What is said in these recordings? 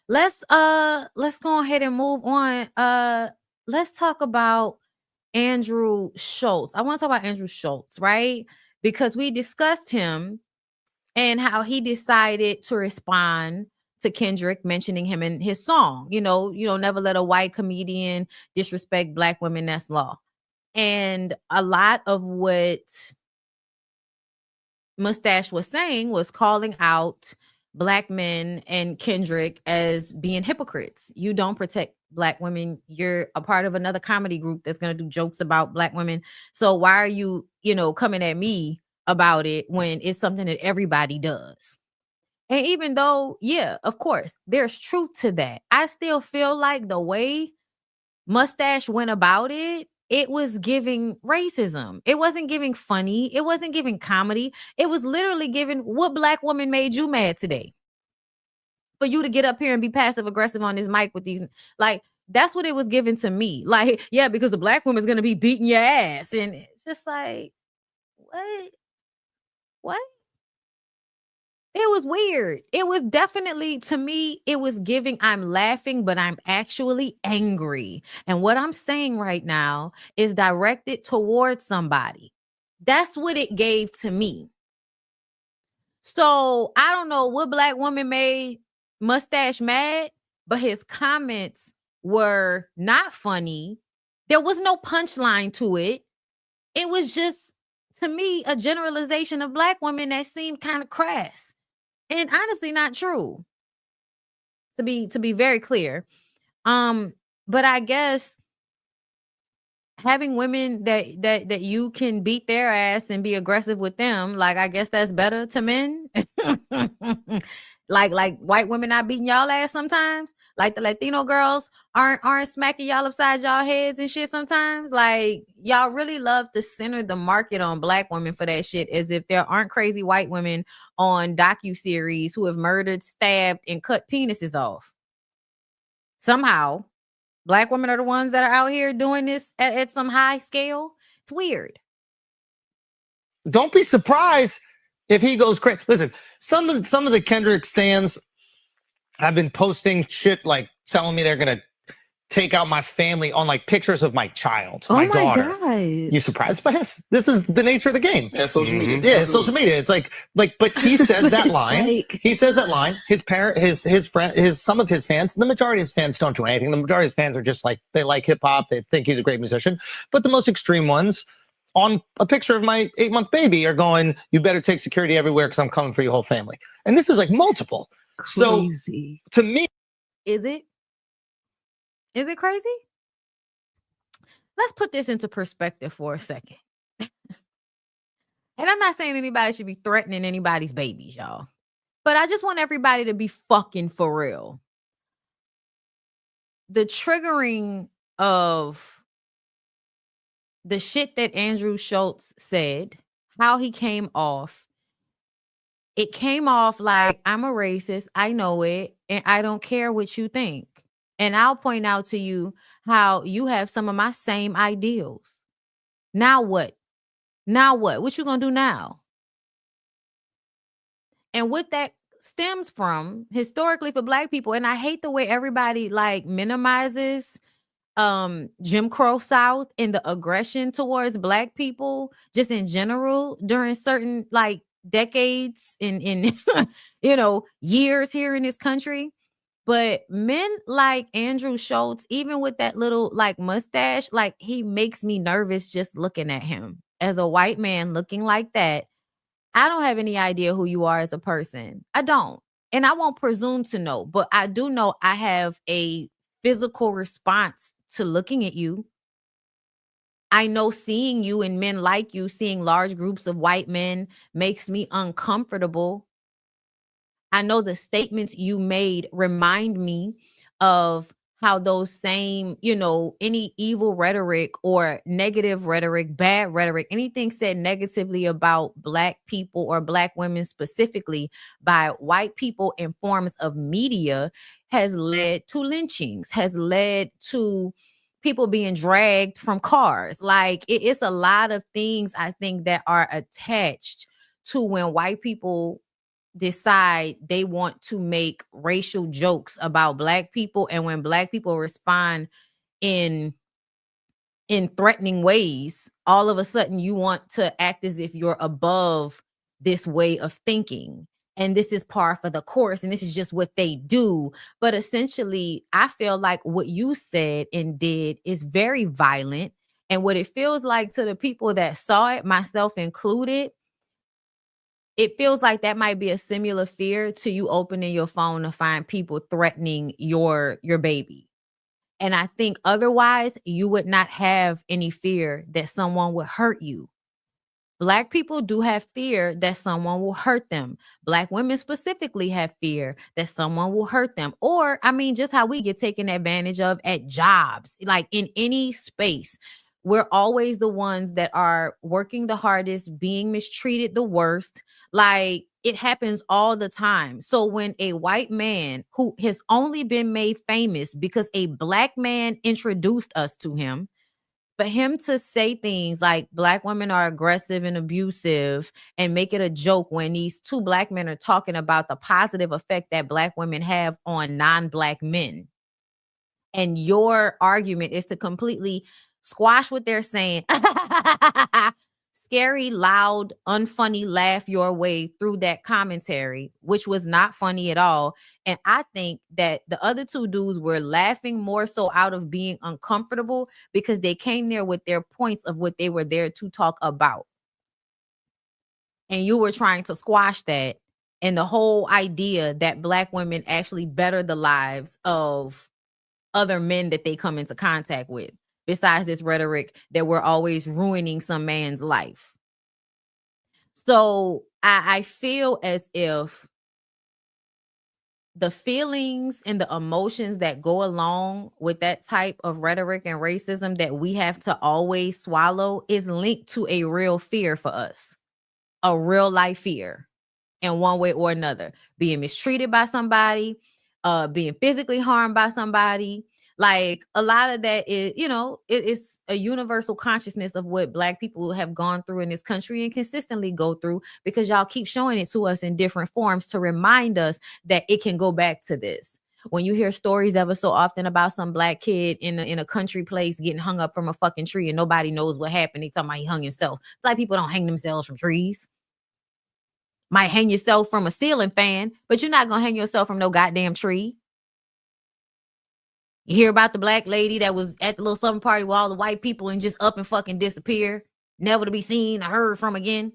let's go ahead and move on. Let's talk about Andrew Schultz. I want to talk about Andrew Schultz, right? Because we discussed him and how he decided to respond to Kendrick mentioning him in his song. Never let a white comedian disrespect black women. That's law. And a lot of what Mustache was saying was calling out black men and Kendrick as being hypocrites. You don't protect black women. You're a part of another comedy group that's going to do jokes about black women. So why are you, coming at me about it when it's something that everybody does? And even though, yeah, of course, there's truth to that, I still feel like the way Mustache went about it, it was giving racism. It wasn't giving funny. It wasn't giving comedy. It was literally giving, what black woman made you mad today? For you to get up here and be passive aggressive on this mic with these, like, that's what it was given to me. Like, yeah, because the black woman's gonna be beating your ass. And it's just like, what? What? It was weird. It was definitely, to me, it was giving, I'm laughing, but I'm actually angry. And what I'm saying right now is directed towards somebody. That's what it gave to me. So I don't know what black woman made Mustache mad, but his comments were not funny. There was no punchline to it. It was just, to me, a generalization of black women that seemed kind of crass. And honestly, not true. To be very clear. But I guess having women that you can beat their ass and be aggressive with them, like, I guess that's better to men. like white women not beating y'all ass sometimes. Like the Latino girls aren't smacking y'all upside y'all heads and shit sometimes. Like, y'all really love to center the market on black women for that shit, as if there aren't crazy white women on docuseries who have murdered, stabbed, and cut penises off. Somehow, black women are the ones that are out here doing this at some high scale. It's weird. Don't be surprised if he goes crazy. Listen, some of the Kendrick stans have been posting shit like telling me they're gonna take out my family on like pictures of my child, my daughter. God. You surprised by this? This is the nature of the game. Yeah, social media. Yeah, it's social media. It's like, but he says that line. He says that line. His parent, his friend, some of his fans, the majority of his fans don't do anything. The majority of his fans are just like, they like hip hop. They think he's a great musician. But the most extreme ones, on a picture of my 8-month baby, are going, you better take security everywhere because I'm coming for your whole family. And this is like multiple. Crazy. So to me, is it crazy? Let's put this into perspective for a second. And I'm not saying anybody should be threatening anybody's babies, y'all. But I just want everybody to be fucking for real. The triggering of the shit that Andrew Schultz said, how he came off, it came off like, I'm a racist, I know it, and I don't care what you think. And I'll point out to you how you have some of my same ideals. Now what? Now what? What you gonna do now? And what that stems from, historically, for black people, and I hate the way everybody like minimizes Jim Crow South and the aggression towards black people just in general during certain like decades in years here in this country. But men like Andrew Schultz, even with that little like mustache, like, he makes me nervous just looking at him. As a white man looking like that, I don't have any idea who you are as a person. I don't. And I won't presume to know, but I do know I have a physical response to looking at you. I know seeing you and men like you, seeing large groups of white men, makes me uncomfortable. I know the statements you made remind me of how those same, any evil rhetoric or negative rhetoric, bad rhetoric, anything said negatively about black people or black women specifically by white people in forms of media has led to lynchings, has led to people being dragged from cars. Like, it's a lot of things I think that are attached to when white people decide they want to make racial jokes about black people, and when black people respond in threatening ways, all of a sudden you want to act as if you're above this way of thinking, and this is par for the course, and this is just what they do. But essentially, I feel like what you said and did is very violent, and what it feels like to the people that saw it, myself included, it feels like that might be a similar fear to you opening your phone to find people threatening your baby. And I think otherwise you would not have any fear that someone would hurt you. Black people do have fear that someone will hurt them. Black women specifically have fear that someone will hurt them. Or, I mean, just how we get taken advantage of at jobs, like in any space. We're always the ones that are working the hardest, being mistreated the worst. Like, it happens all the time. So when a white man who has only been made famous because a black man introduced us to him, for him to say things like black women are aggressive and abusive and make it a joke when these two black men are talking about the positive effect that black women have on non-black men. And your argument is to completely squash what they're saying. Scary, loud, unfunny laugh your way through that commentary, which was not funny at all. And I think that the other two dudes were laughing more so out of being uncomfortable because they came there with their points of what they were there to talk about. And you were trying to squash that. And the whole idea that black women actually better the lives of other men that they come into contact with, besides this rhetoric that we're always ruining some man's life. So I feel as if the feelings and the emotions that go along with that type of rhetoric and racism that we have to always swallow is linked to a real fear for us, a real life fear in one way or another, being mistreated by somebody, being physically harmed by somebody. Like, a lot of that is, it's a universal consciousness of what black people have gone through in this country and consistently go through, because y'all keep showing it to us in different forms to remind us that it can go back to this. When you hear stories ever so often about some black kid in a country place getting hung up from a fucking tree and nobody knows what happened, they talking about he hung himself. Black people don't hang themselves from trees. Might hang yourself from a ceiling fan, but you're not gonna hang yourself from no goddamn tree. You hear about the black lady that was at the little something party with all the white people and just up and fucking disappear, never to be seen or heard from again.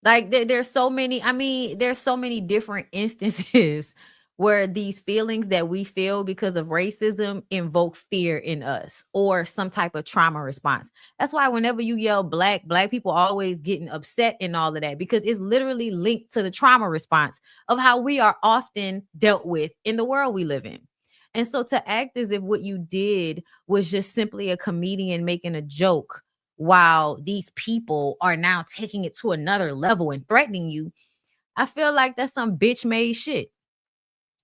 Like, there's so many, there's so many different instances where these feelings that we feel because of racism invoke fear in us or some type of trauma response. That's why whenever you yell black people always getting upset and all of that, because it's literally linked to the trauma response of how we are often dealt with in the world we live in. And so to act as if what you did was just simply a comedian making a joke while these people are now taking it to another level and threatening you, I feel like that's some bitch made shit.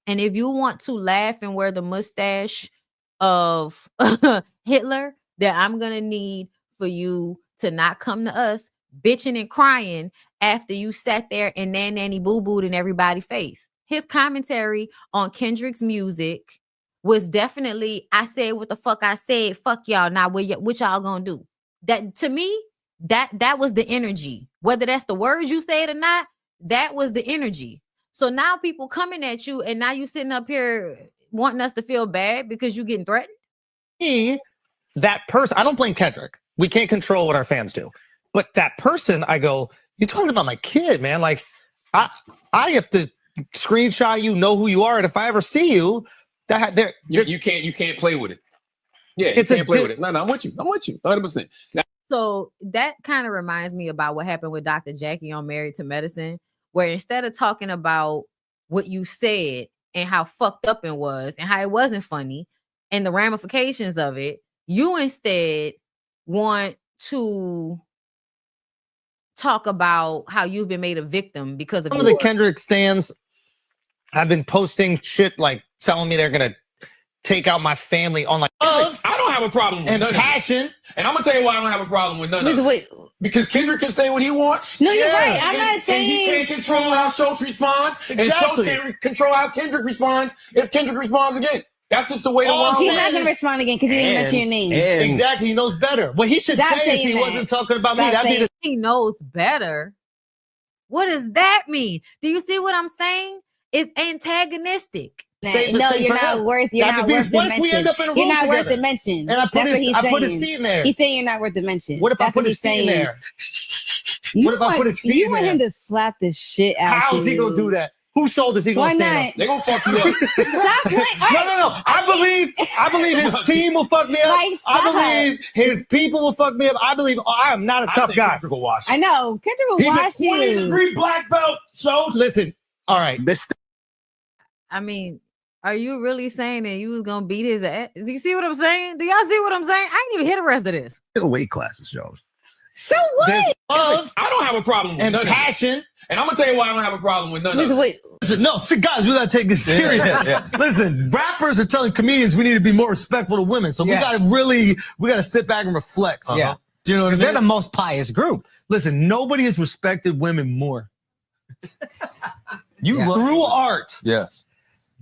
And if you want to laugh and wear the mustache of Hitler, then I'm going to need for you to not come to us bitching and crying after you sat there and nanny boo-booed in everybody's face. His commentary on Kendrick's music was definitely, I said what the fuck I said, fuck y'all, now what y'all gonna do? That, to me, that was the energy. Whether that's the words you said or not, that was the energy. So now people coming at you, and now you sitting up here wanting us to feel bad because you getting threatened? That person, I don't blame Kendrick. We can't control what our fans do. But that person, I go, you're talking about my kid, man. Like, I have to screenshot you, know who you are, and if I ever see you, you can't play with it. Yeah, you can't play with it. No, I'm with you. 100%. Now, so that kind of reminds me about what happened with Dr. Jackie on Married to Medicine, where instead of talking about what you said and how fucked up it was and how it wasn't funny and the ramifications of it, you instead want to talk about how you've been made a victim because of some of the Kendrick stans have been posting shit like telling me they're gonna take out my family on like, I don't have a problem with and none passion. of it. And I'm gonna tell you why I don't have a problem with none of it. Because Kendrick can say what he wants. No, you're right. I'm not saying. And he can't control how Schultz responds. Exactly. And Schultz can't control how Kendrick responds if Kendrick responds again. That's just the way the world He's is. not going to respond again because he didn't mention your name. Exactly. He knows better. What he should say is he wasn't talking about me. That'd be the he knows better. What does that mean? Do you see what I'm saying? It's antagonistic. No, you're not worth. You're not worth the What if we end mention. up in a room You're not worth together? the mention. And I put his feet in there. He's saying you're not worth the mention. What if I put his feet in there? What if I put his feet in there? You want him to slap the shit out of you. How's he gonna do that? Whose shoulders he gonna stand on? They're gonna fuck you up. Stop playing. No. I believe his team will fuck me up. Like, I believe his people will fuck me up. I believe I am not a tough guy. Kendrick will wash I know. Kendrick will wash you. 20-degree black belt. So listen. All right. I mean, are you really saying that you was gonna beat his ass? Do you see what I'm saying? Do y'all see what I'm saying? I ain't even hear the rest of this. Weight classes, Joe. So what? Love I don't have a problem with and none passion. of it. And I'm gonna tell you why I don't have a problem with none of it. Listen, no, guys, we gotta take this serious. Listen, rappers are telling comedians we need to be more respectful to women. So we gotta sit back and reflect. Yeah. Do you know what I mean? They're the most pious group. Listen, nobody has respected women more. Through art. Yes.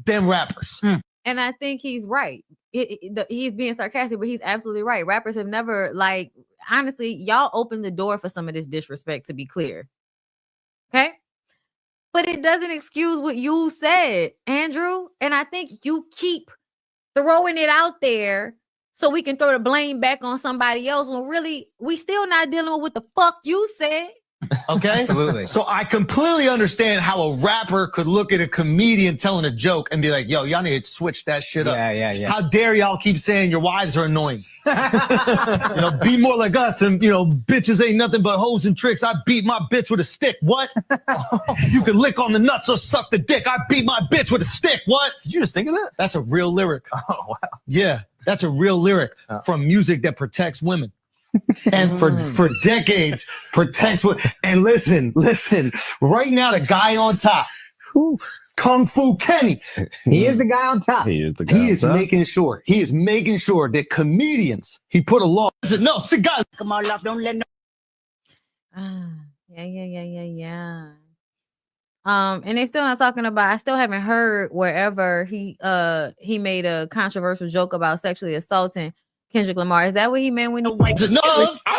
Than rappers. And I think he's right. He's being sarcastic, but he's absolutely right. Rappers have never, like, honestly, y'all opened the door for some of this disrespect, to be clear. Okay? But it doesn't excuse what you said, Andrew. And I think you keep throwing it out there so we can throw the blame back on somebody else when really we still not dealing with what the fuck you said. Okay? Absolutely. So I completely understand how a rapper could look at a comedian telling a joke and be like, yo, y'all need to switch that shit up. Yeah. How dare y'all keep saying your wives are annoying? Be more like us and, bitches ain't nothing but hoes and tricks. I beat my bitch with a stick. What? You can lick on the nuts or suck the dick. I beat my bitch with a stick. What? Did you just think of that? That's a real lyric. Oh, wow. Yeah, that's a real lyric from music that protects women. And for decades protects women. And listen, right now the guy on top, Kung Fu Kenny, he is the guy on top. He is making sure that comedians, he put a law. No, guys, come on, love, don't let no. Yeah. And they still not talking about. I still haven't heard wherever he made a controversial joke about sexually assaulting Kendrick Lamar. Is that what he meant when he I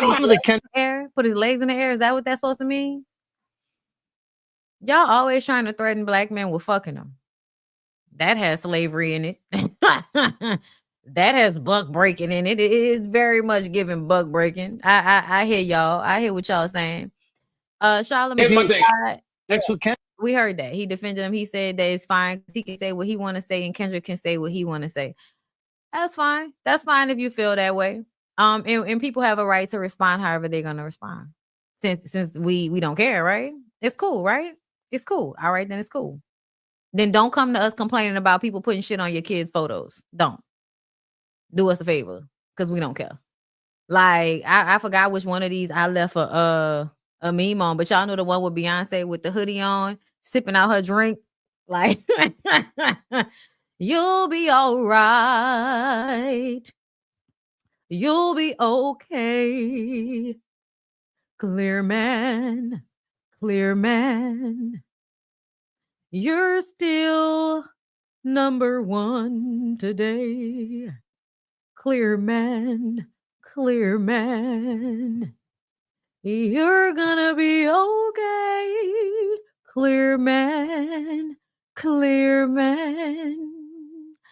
don't have the air? Put his legs in the air? Is that what that's supposed to mean? Y'all always trying to threaten black men with fucking them. That has slavery in it. That has buck breaking in it. It is very much giving buck breaking. I hear y'all. I hear what y'all saying. Charlamagne, Next with Ken. we heard that he defended him. He said that it's fine. He can say what he want to say, and Kendrick can say what he want to say. That's fine. That's fine if you feel that way. And people have a right to respond however they're gonna respond. Since we don't care, right? It's cool, right? It's cool. All right, then it's cool. Then don't come to us complaining about people putting shit on your kids' photos. Don't. Do us a favor, because we don't care. Like, I forgot which one of these I left a meme on, but y'all know the one with Beyonce with the hoodie on, sipping out her drink. Like, you'll be all right. You'll be okay. Clear man. You're still number one today. Clear man. You're gonna be okay. Clear man.